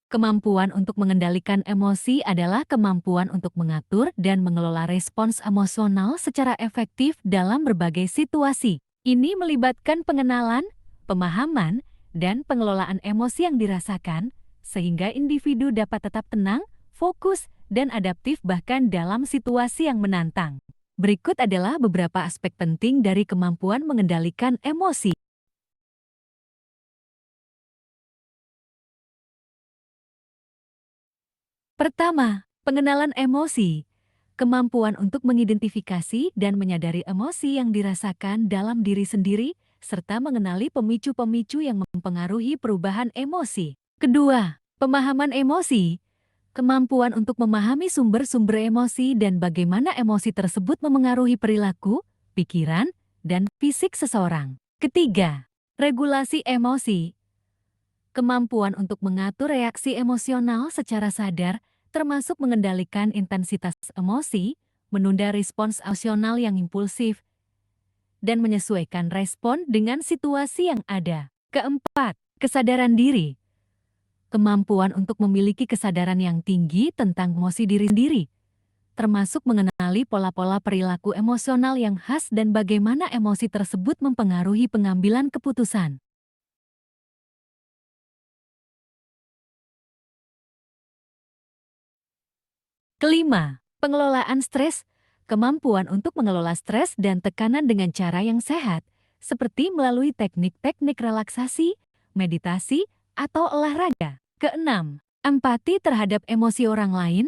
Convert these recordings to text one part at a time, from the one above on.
Kemampuan untuk mengendalikan emosi adalah kemampuan untuk mengatur dan mengelola respons emosional secara efektif dalam berbagai situasi. Ini melibatkan pengenalan, pemahaman, dan pengelolaan emosi yang dirasakan, sehingga individu dapat tetap tenang, fokus, dan adaptif bahkan dalam situasi yang menantang. Berikut adalah beberapa aspek penting dari kemampuan mengendalikan emosi. Pertama, pengenalan emosi. Kemampuan untuk mengidentifikasi dan menyadari emosi yang dirasakan dalam diri sendiri, serta mengenali pemicu-pemicu yang mempengaruhi perubahan emosi. Kedua, pemahaman emosi. Kemampuan untuk memahami sumber-sumber emosi dan bagaimana emosi tersebut memengaruhi perilaku, pikiran, dan fisik seseorang. Ketiga, regulasi emosi. Kemampuan untuk mengatur reaksi emosional secara sadar, termasuk mengendalikan intensitas emosi, menunda respons emosional yang impulsif, dan menyesuaikan respon dengan situasi yang ada. Keempat, kesadaran diri. Kemampuan untuk memiliki kesadaran yang tinggi tentang emosi diri sendiri, termasuk mengenali pola-pola perilaku emosional yang khas dan bagaimana emosi tersebut mempengaruhi pengambilan keputusan. Kelima, pengelolaan stres. Kemampuan untuk mengelola stres dan tekanan dengan cara yang sehat, seperti melalui teknik-teknik relaksasi, meditasi, atau olahraga. Keenam, empati terhadap emosi orang lain.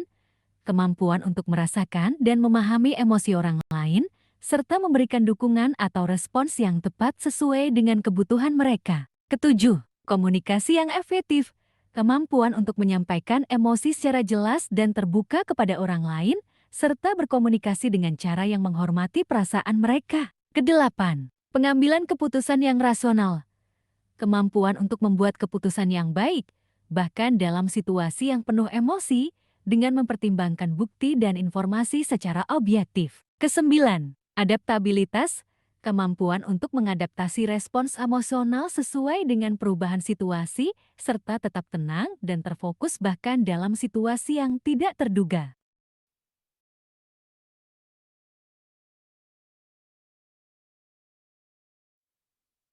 Kemampuan untuk merasakan dan memahami emosi orang lain, serta memberikan dukungan atau respons yang tepat sesuai dengan kebutuhan mereka. Ketujuh, komunikasi yang efektif. Kemampuan untuk menyampaikan emosi secara jelas dan terbuka kepada orang lain, serta berkomunikasi dengan cara yang menghormati perasaan mereka. Kedelapan, pengambilan keputusan yang rasional. Kemampuan untuk membuat keputusan yang baik, bahkan dalam situasi yang penuh emosi, dengan mempertimbangkan bukti dan informasi secara objektif. Kesembilan, adaptabilitas. Kemampuan untuk mengadaptasi respons emosional sesuai dengan perubahan situasi, serta tetap tenang dan terfokus bahkan dalam situasi yang tidak terduga.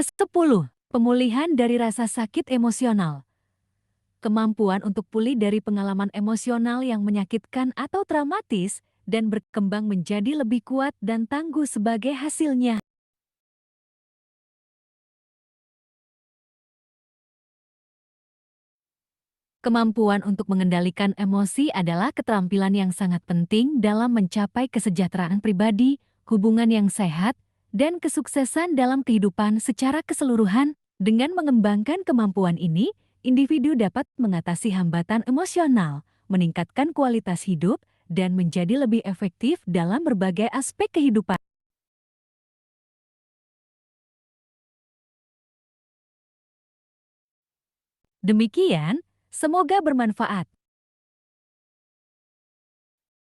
10. Pemulihan dari rasa sakit emosional. Kemampuan untuk pulih dari pengalaman emosional yang menyakitkan atau traumatis dan berkembang menjadi lebih kuat dan tangguh sebagai hasilnya. Kemampuan untuk mengendalikan emosi adalah keterampilan yang sangat penting dalam mencapai kesejahteraan pribadi, hubungan yang sehat, dan kesuksesan dalam kehidupan secara keseluruhan. Dengan mengembangkan kemampuan ini, individu dapat mengatasi hambatan emosional, meningkatkan kualitas hidup, dan menjadi lebih efektif dalam berbagai aspek kehidupan. Demikian, semoga bermanfaat.